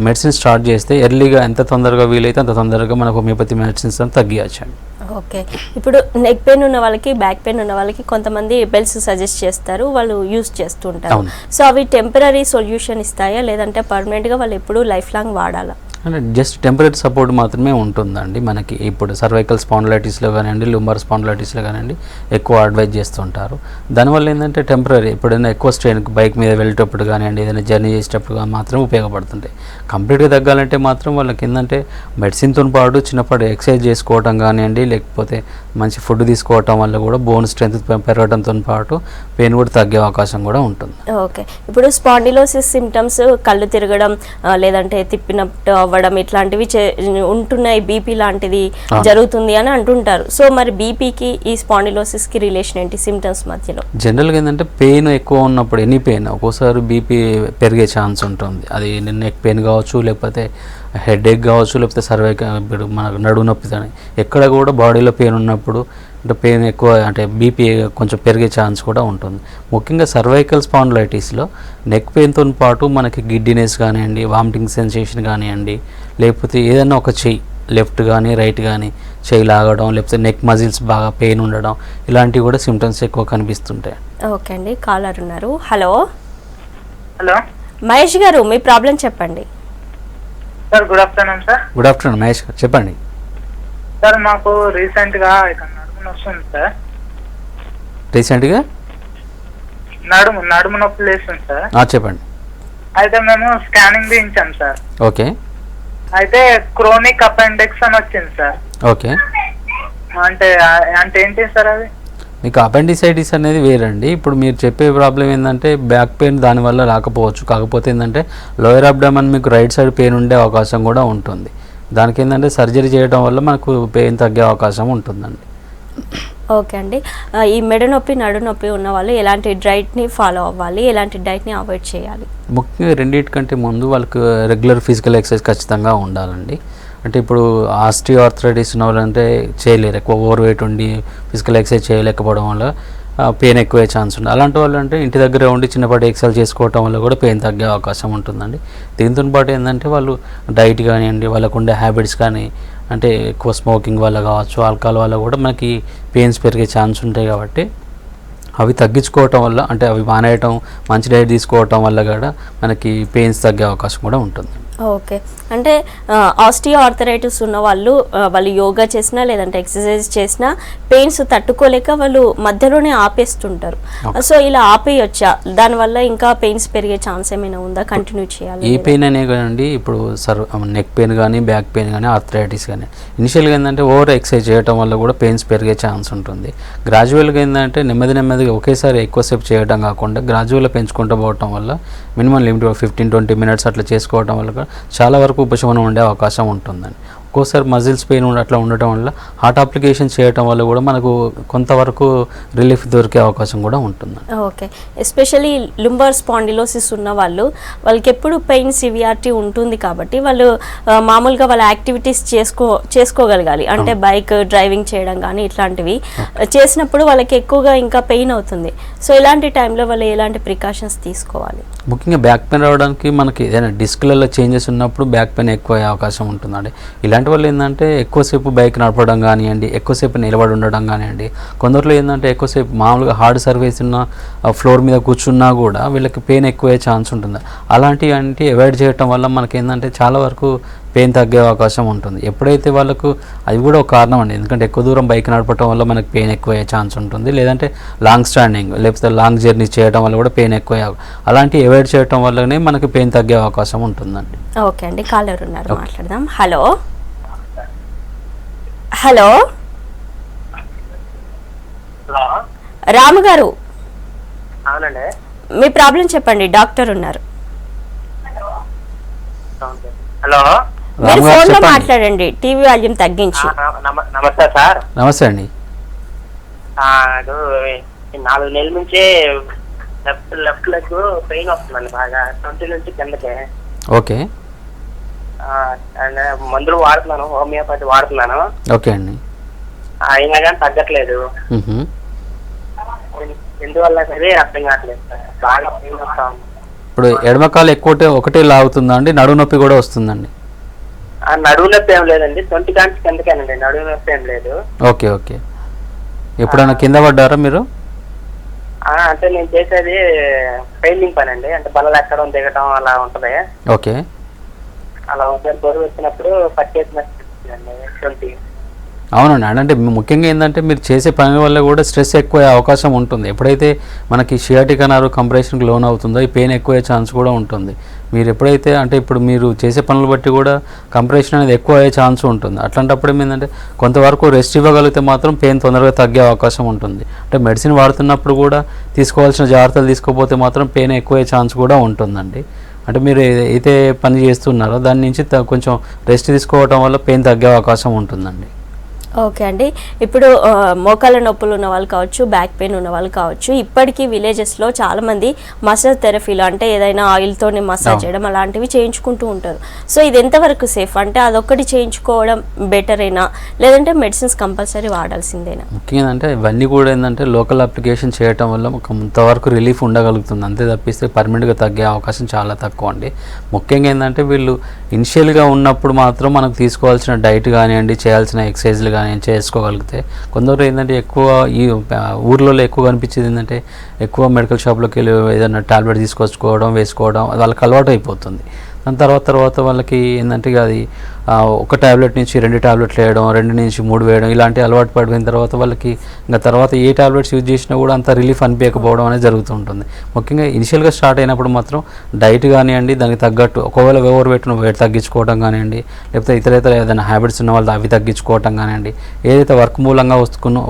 Speaker 2: మెడిసిన్ స్టార్ట్ చేస్తే ఎర్లీగా ఎంత తొందరగా వీలైతే అంత తొందరగా మనకు హోమియోపతి మెడిసిన్స్ తగ్గించండి.
Speaker 1: ఓకే, ఇప్పుడు నెక్ పెయిన్ ఉన్న వాళ్ళకి, బ్యాక్ పెయిన్ ఉన్న వాళ్ళకి కొంతమంది బెల్స్ సజెస్ట్ చేస్తారు, వాళ్ళు యూజ్ చేస్తుంటారు. సో అవి టెంపరీ సొల్యూషన్ ఇస్తాయా లేదంటే పర్మనెంట్గా వాళ్ళు ఎప్పుడు లైఫ్ లాంగ్ వాడాలా?
Speaker 2: అంటే జస్ట్ టెంపరీ సపోర్ట్ మాత్రమే ఉంటుందండి మనకి. ఇప్పుడు సర్వైకల్ స్పాండిలైటిస్లో కానివ్వండి, లుంబర్ స్పాండిలైటిస్లో కానివ్వండి ఎక్కువ అడ్వైజ్ చేస్తుంటారు. దానివల్ల ఏంటంటే టెంపరీ ఎప్పుడైనా ఎక్కువ స్ట్రెయిన్ బైక్ మీద వెళ్ళేటప్పుడు కానివ్వండి, ఏదైనా జర్నీ చేసేటప్పుడు మాత్రం ఉపయోగపడుతుంటాయి. కంప్లీట్గా తగ్గాలంటే మాత్రం వాళ్ళకి ఏంటంటే మెడిసిన్తో పాటు చిన్నపాటు ఎక్సర్సైజ్ చేసుకోవటం కానివ్వండి, లేకపోతే మంచి ఫుడ్ తీసుకోవటం వల్ల కూడా బోన్ స్ట్రెంత్ పెరగడంతో పాటు పెయిన్ కూడా తగ్గే అవకాశం కూడా ఉంటుంది.
Speaker 1: ఓకే, ఇప్పుడు స్పాండిలోసిస్ సిమ్టమ్స్ కళ్ళు తిరగడం లేదంటే తిప్పినట్టు అవ్వడం ఇట్లాంటివి ఉంటున్నాయి, బీపీ లాంటిది జరుగుతుంది అని అంటుంటారు. సో మరి బీపీకి ఈ స్పాండిలోసిస్కి రిలేషన్ ఏంటి సిమ్టమ్స్ మధ్యలో?
Speaker 2: జనరల్గా ఏంటంటే పెయిన్ ఎక్కువ ఉన్నప్పుడు ఎనీ పెయిన్ ఒక్కోసారి బీపీ పెరిగే ఛాన్స్ ఉంటుంది. అది నెక్ పెయిన్ కావచ్చు, లేకపోతే హెడేక్ కావచ్చు, లేకపోతే ఇప్పుడు మనకు నడుము నొప్పి కానీ ఎక్కడ కూడా బాడీలో పెయిన్ ఉన్నప్పుడు అంటే పెయిన్ ఎక్కువ అంటే బీపీ కొంచెం పెరిగే ఛాన్స్ కూడా ఉంటుంది. ముఖ్యంగా సర్వైకల్ స్పాండిలైటిస్లో నెక్ పెయిన్తో పాటు మనకి గిడ్డినెస్ కానివ్వండి, వామిటింగ్ సెన్సేషన్ కానివ్వండి, లేకపోతే ఏదైనా ఒక చెయ్యి లెఫ్ట్ కానీ రైట్ కానీ చెయ్యి లాగడం, లేకపోతే నెక్ మజిల్స్ బాగా పెయిన్ ఉండడం, ఇలాంటివి కూడా సిమ్టమ్స్ ఎక్కువ కనిపిస్తుంటాయి.
Speaker 1: ఓకే అండి, కాలర్ ఉన్నారు. హలో
Speaker 4: హలో
Speaker 1: మహేష్ గారు, మీ ప్రాబ్లం చెప్పండి.
Speaker 4: Sir good afternoon sir.
Speaker 2: Good afternoon Mahesh గారు, చెప్పండి.
Speaker 4: సార్ మాకు రీసెంట్గా నడుము వస్తుంది సార్.
Speaker 2: రీసెంట్గా
Speaker 4: నడుము నొప్పి లేస్తుంది సార్.
Speaker 2: చెప్పండి.
Speaker 4: అయితే మేము స్కానింగ్ తీయించాం సార్.
Speaker 2: ఓకే.
Speaker 4: అయితే క్రోనిక్ అపెండిక్స్ అని వచ్చింది సార్.
Speaker 2: ఓకే.
Speaker 4: అంటే అంటే ఏంటి సార్ అది?
Speaker 2: మీకు అపెండిసైటిస్ అనేది వేరండి. ఇప్పుడు మీరు చెప్పే ప్రాబ్లం ఏంటంటే బ్యాక్ పెయిన్ దానివల్ల రాకపోవచ్చు, కాకపోతే ఏంటంటే లోయర్ అబ్డామన్ మీకు రైట్ సైడ్ పెయిన్ ఉండే అవకాశం కూడా ఉంటుంది. దానికి ఏంటంటే సర్జరీ చేయడం వల్ల మనకు పెయిన్ తగ్గే అవకాశం ఉంటుందండి.
Speaker 1: ఓకే అండి, ఈ మెడ నొప్పి నడు నొప్పి ఉన్న వాళ్ళు ఎలాంటి డైట్ని ఫాలో అవ్వాలి, ఎలాంటి డైట్ని అవాయిడ్ చేయాలి?
Speaker 2: ముఖ్యంగా రెండింటికంటే ముందు వాళ్ళకు రెగ్యులర్ ఫిజికల్ ఎక్సర్సైజ్ ఖచ్చితంగా ఉండాలండి. అంటే ఇప్పుడు ఆస్టియోఆర్థరైటిస్ ఉన్న వాళ్ళంటే చేయలేరు, ఎక్కువ ఓవర్ వెయిట్ ఉండి ఫిజికల్ ఎక్సర్సైజ్ చేయలేకపోవడం వల్ల పెయిన్ ఎక్కువే ఛాన్స్ ఉంది. అలాంటి వాళ్ళు అంటే ఇంటి దగ్గర ఉండి చిన్నపాటి ఎక్సర్సైజ్ చేసుకోవడం వల్ల కూడా పెయిన్ తగ్గే అవకాశం ఉంటుందండి. దీంతో పాటు ఏంటంటే వాళ్ళు డైట్ కానివ్వండి, వాళ్ళకు ఉండే హ్యాబిట్స్ కానీ అంటే ఎక్కువ స్మోకింగ్ వల్ల కావచ్చు, ఆల్కహాల్ వల్ల కూడా మనకి పెయిన్స్ పెరిగే ఛాన్స్ ఉంటాయి. కాబట్టి అవి తగ్గించుకోవటం వల్ల అంటే అవి మానేయటం, మంచి డైట్ తీసుకోవటం వల్ల కూడా మనకి పెయిన్స్ తగ్గే అవకాశం కూడా ఉంటుంది.
Speaker 1: ఓకే, అంటే ఆస్టియోఆర్థరైటిస్ ఉన్న వాళ్ళు యోగా చేసినా లేదంటే ఎక్సర్సైజ్ చేసినా పెయిన్స్ తట్టుకోలేక వాళ్ళు మధ్యలోనే ఆపేస్తుంటారు. సో ఇలా ఆపేయొచ్చా? దానివల్ల ఇంకా పెయిన్స్ పెరిగే ఛాన్స్ ఏమైనా ఉందా? కంటిన్యూ చేయాలి?
Speaker 2: ఏ పెయిన్ అనే కానీ ఇప్పుడు నెక్ పెయిన్ కానీ, బ్యాక్ పెయిన్ కానీ, ఆర్థరైటిస్ కానీ ఇనిషియల్గా ఏంటంటే ఓవర్ ఎక్సర్సైజ్ చేయడం వల్ల కూడా పెయిన్స్ పెరిగే ఛాన్స్ ఉంటుంది. గ్రాడ్యువల్గా ఏంటంటే నెమ్మదిగా ఒకేసారి ఎక్కువసేపు చేయడం కాకుండా గ్రాడ్యువల్గా పెంచుకుంటూ పోవటం వల్ల మినిమం లిమిట్ 15-20 మినిట్స్ అట్లా చేసుకోవడం వల్ల చాలా వరకు ఉపశమనం ఉండే అవకాశం ఉంటుందండి. ఒక్కోసారి మజిల్స్ పెయిన్ అట్లా ఉండటం వల్ల హార్ట్ అప్లికేషన్ చేయటం వల్ల కూడా మనకు కొంతవరకు రిలీఫ్ దొరికే అవకాశం కూడా ఉంటుంది.
Speaker 1: ఓకే, ఎస్పెషల్లీ లుంబర్ స్పాండిలోసిస్ ఉన్న వాళ్ళకి ఎప్పుడు పెయిన్ సివియారిటీ ఉంటుంది కాబట్టి వాళ్ళు మామూలుగా వాళ్ళ యాక్టివిటీస్ చేసుకోగలగాలి. అంటే బైక్ డ్రైవింగ్ చేయడం కానీ ఇట్లాంటివి చేసినప్పుడు వాళ్ళకి ఎక్కువగా ఇంకా పెయిన్ అవుతుంది. సో ఇలాంటి టైంలో వాళ్ళు ఎలాంటి ప్రికాషన్స్ తీసుకోవాలి?
Speaker 2: ముఖ్యంగా బ్యాక్ పెయిన్ రావడానికి మనకి ఏదైనా డిస్క్లలో చేంజెస్ ఉన్నప్పుడు బ్యాక్ పెయిన్ ఎక్కువ అయ్యే అవకాశం ఉంటుందండి. ఇలాంటి వాళ్ళు ఏంటంటే ఎక్కువసేపు బైక్ నడపడం కానివ్వండి, ఎక్కువసేపు నిలబడి ఉండడం కానివ్వండి, కొందరిలో ఏంటంటే ఎక్కువసేపు మామూలుగా హార్డ్ సర్ఫేస్ ఉన్న ఫ్లోర్ మీద కూర్చున్నా కూడా వీళ్ళకి పెయిన్ ఎక్కువయ్యే ఛాన్స్ ఉంటుంది. అలాంటివి అవాయిడ్ చేయటం వల్ల మనకి ఏంటంటే చాలా వరకు పెయిన్ తగ్గే అవకాశం ఉంటుంది. ఎప్పుడైతే వాళ్ళకు అది కూడా ఒక కారణం అండి, ఎందుకంటే ఎక్కువ దూరం బైక్ నడపడం వల్ల మనకు పెయిన్ ఎక్కువ అయ్యే ఛాన్స్ ఉంటుంది. లేదంటే లాంగ్ స్టాండింగ్ లేకపోతే లాంగ్ జర్నీ చేయడం వల్ల కూడా పెయిన్ ఎక్కువ అలాంటివి అవాయిడ్ చేయడం వల్లనే మనకి పెయిన్ తగ్గే అవకాశం ఉంటుందండి.
Speaker 1: ఓకే అండి, కాలర్ ఉన్నారు, మాట్లాడదాం. హలో హలో రాము గారు, మీ ప్రాబ్లం చెప్పండి, డాక్టర్ ఉన్నారు.
Speaker 4: హలో,
Speaker 1: మీరు ఫోన్ లో మాట్లాడండి, టీవీ వాల్యూమ్ తగ్గించి.
Speaker 4: నమస్తే సార్.
Speaker 2: నమస్తే అండి.
Speaker 4: 4 నెలల నుంచే లెఫ్ట్ లెగ్ పెయిన్ వస్తుందండి బాగా, 20 నుంచి కిందకే.
Speaker 2: ఓకే.
Speaker 4: మందులు వాడుతున్నాను, హోమియోపతి వాడుతున్నాను.
Speaker 2: ఓకే అండి.
Speaker 4: అయినా కానీ తగ్గట్లేదు. ఎందువల్ల సరే అర్థం కావట్లేదు సార్, బాగా పెయిన్ వస్తా ఉంది.
Speaker 2: ఇప్పుడు ఎడమకాలు ఒకటే లాగుతుందా అండి, నడుము నొప్పి కూడా వస్తుందండి?
Speaker 4: నడువు నొప్పి ఏం లేదండి, 20 కాంచి కిందకేనండి, నడువు నొప్పి ఏం లేదు.
Speaker 2: Okay okay. ఎప్పుడైనా కింద పడ్డారా మీరు?
Speaker 4: అంటే నేను చేసేది పెయింటింగ్ పని అండి, అంటే బల్లలు ఎక్కడం దిగడం అలా ఉంటది.
Speaker 2: ఓకే.
Speaker 4: అలా ఒకసారి బరువు వచ్చినప్పుడు పట్టేసినట్టు.
Speaker 2: అవునండి. అంటే ముఖ్యంగా ఏంటంటే మీరు చేసే పని వల్ల కూడా స్ట్రెస్ ఎక్కువ అయ్యే అవకాశం ఉంటుంది. ఎప్పుడైతే మనకి షియాటికా నర్వ్ కంప్రెషన్కి లోన్ అవుతుందో ఈ పెయిన్ ఎక్కువ అయ్యే ఛాన్స్ కూడా ఉంటుంది. మీరు ఎప్పుడైతే అంటే ఇప్పుడు మీరు చేసే పనులు బట్టి కూడా కంప్రెషన్ అనేది ఎక్కువ అయ్యే ఛాన్స్ ఉంటుంది. అట్లాంటప్పుడు ఏమైందంటే కొంతవరకు రెస్ట్ ఇవ్వగలిగితే మాత్రం పెయిన్ తొందరగా తగ్గే అవకాశం ఉంటుంది. అంటే మెడిసిన్ వాడుతున్నప్పుడు కూడా తీసుకోవాల్సిన జాగ్రత్తలు తీసుకోకపోతే మాత్రం పెయిన్ ఎక్కువ అయ్యే ఛాన్స్ కూడా ఉంటుందండి. అంటే మీరు ఏదైతే పని చేస్తున్నారో దాని నుంచి కొంచెం రెస్ట్ తీసుకోవడం వల్ల పెయిన్ తగ్గే అవకాశం ఉంటుందండి.
Speaker 1: ఓకే అండి. ఇప్పుడు మోకాళ్ళ నొప్పులు ఉన్న వాళ్ళు కావచ్చు, బ్యాక్ పెయిన్ ఉన్న వాళ్ళు కావచ్చు, ఇప్పటికీ విలేజెస్లో చాలామంది మసాజ్ థెరపీలు అంటే ఏదైనా ఆయిల్తోనే మసాజ్ చేయడం అలాంటివి చేయించుకుంటూ ఉంటారు. సో ఇది ఎంతవరకు సేఫ్? అంటే అదొక్కటి చేయించుకోవడం బెటరేనా, లేదంటే మెడిసిన్స్ కంపల్సరీ వాడాల్సిందేనా?
Speaker 2: ముఖ్యంగా అంటే ఇవన్నీ కూడా ఏంటంటే లోకల్ అప్లికేషన్ చేయటం వల్ల కొంతవరకు రిలీఫ్ ఉండగలుగుతుంది. అంతే తప్పిస్తే పర్మనెంట్గా తగ్గే అవకాశం చాలా తక్కువ అండి. ముఖ్యంగా ఏంటంటే వీళ్ళు ఇనిషియల్గా ఉన్నప్పుడు మాత్రం మనకు తీసుకోవాల్సిన డైట్ కానివ్వండి, చేయాల్సిన ఎక్సర్సైజ్లు కానీ చేసుకోగలిగితే, కొందరు ఏంటంటే ఎక్కువ ఈ ఊర్లలో ఎక్కువ కనిపించేది ఏంటంటే ఎక్కువ మెడికల్ షాప్లోకి వెళ్ళి ఏదైనా టాబ్లెట్ తీసుకొచ్చుకోవడం వేసుకోవడం వాళ్ళకి అలవాటు అయిపోతుంది. దాని తర్వాత వాళ్ళకి ఏంటంటే అది ఒక టాబ్లెట్ నుంచి 2 టాబ్లెట్లు వేయడం, 2 నుంచి 3 వేయడం ఇలాంటి అలవాటు పడిపోయిన తర్వాత వాళ్ళకి ఇంకా తర్వాత ఏ టాబ్లెట్స్ యూజ్ చేసినా కూడా అంత రిలీఫ్ అనిపించకపోవడం అనేది జరుగుతూ ఉంటుంది. ముఖ్యంగా ఇనిషియల్గా స్టార్ట్ అయినప్పుడు మాత్రం డైట్ కానివ్వండి, దానికి తగ్గట్టు ఒకవేళ ఓవర్ వెయిట్ తగ్గించుకోవడం కానివ్వండి, లేకపోతే ఇతర ఏదైనా హ్యాబిట్స్ ఉన్న వాళ్ళు అవి తగ్గించుకోవడం కానివ్వండి, ఏదైతే వర్క్ మూలంగా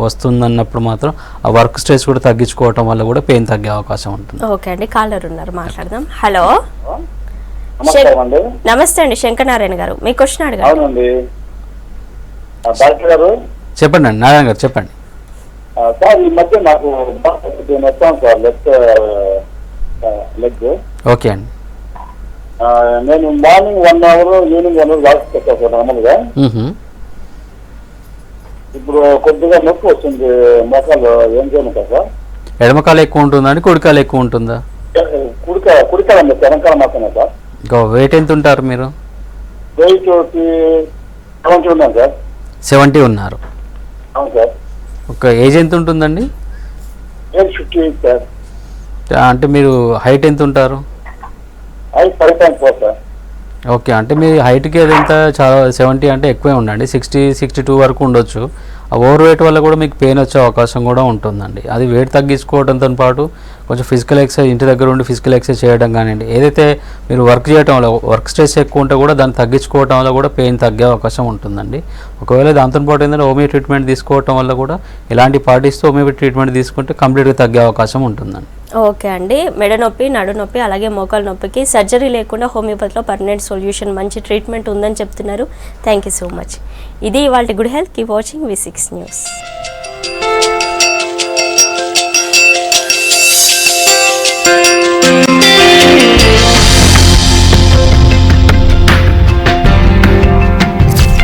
Speaker 2: వస్తుందన్నప్పుడు మాత్రం ఆ వర్క్ స్ట్రెస్ కూడా తగ్గించుకోవడం వల్ల కూడా పెయిన్ తగ్గే అవకాశం ఉంటుంది.
Speaker 1: ఓకే అండి, కాలర్ ఉన్నారు, మాట్లాడదాం. హలో,
Speaker 4: నమస్తే
Speaker 1: అండి, శంకరనారాయణ గారు, మీ క్వశ్చన్ అడగండి.
Speaker 4: అవునండి డాక్టర్ గారు.
Speaker 2: చెప్పండి అండి, నారాయణ గారు చెప్పండి.
Speaker 4: సార్ ఈ మధ్య నాకు వస్తాను సార్ లెఫ్ట్ లెగ్.
Speaker 2: ఓకే అండి.
Speaker 4: నేను morning 1 hour evening 1 hour walk చేస్తాను సార్ మామూలుగా. ఇప్పుడు కొద్దిగా నొప్పి వస్తుంది మోకాలు, ఏం చేయమంటారు సార్?
Speaker 2: ఎడమకాలు ఎక్కువ ఉంటుందా అండి, కుడికాలు ఎక్కువ ఉంటుందా?
Speaker 4: కుడికాలండి, వెనకాల మాత్రమే సార్.
Speaker 2: ఇంకా వెయిట్ ఎంత ఉంటారు మీరు?
Speaker 4: వెయిట్ 70 ఉన్నాను సార్.
Speaker 2: 70 ఉన్నారు.
Speaker 4: అవును సార్.
Speaker 2: ఒక ఏజ్ ఎంత ఉంటుందండి?
Speaker 4: Age 58 sir.
Speaker 2: అంటే మీరు హైట్ ఎంత ఉంటారు?
Speaker 4: Height 5.4 sir.
Speaker 2: ఓకే, అంటే మీ హైట్కి అది ఎంత చాలా 70 అంటే ఎక్కువే ఉండండి, 60-62 వరకు ఉండొచ్చు. ఆ ఓవర్ వెయిట్ వల్ల కూడా మీకు పెయిన్ వచ్చే అవకాశం కూడా ఉంటుందండి. అది వెయిట్ తగ్గించుకోవడంతో పాటు కొంచెం ఫిజికల్ ఎక్సర్సైజ్, ఇంటి దగ్గర ఉండి ఫిజికల్ ఎక్సర్సైజ్ చేయడం కానివ్వండి, ఏదైతే మీరు వర్క్ చేయడం వల్ల వర్క్ స్ట్రెస్ ఎక్కువ ఉంటే కూడా దాన్ని తగ్గించుకోవడం వల్ల కూడా పెయిన్ తగ్గే అవకాశం ఉంటుందండి. ఒకవేళ దాంతోపాటు ఏంటంటే హోమియో ట్రీట్మెంట్ తీసుకోవడం వల్ల కూడా ఇలాంటి పాటిస్తూ హోమియో ట్రీట్మెంట్ తీసుకుంటే కంప్లీట్గా తగ్గే అవకాశం ఉంటుందండి.
Speaker 1: ఓకే అండి, మెడ నొప్పి, నడు నొప్పి, అలాగే మోకాలు నొప్పికి సర్జరీ లేకుండా హోమియోపతిలో పర్మనెంట్ సొల్యూషన్, మంచి ట్రీట్మెంట్ ఉందని చెప్తున్నారు. Thank you so much. ఇది ఇవాళ good health. Keep watching V6 news.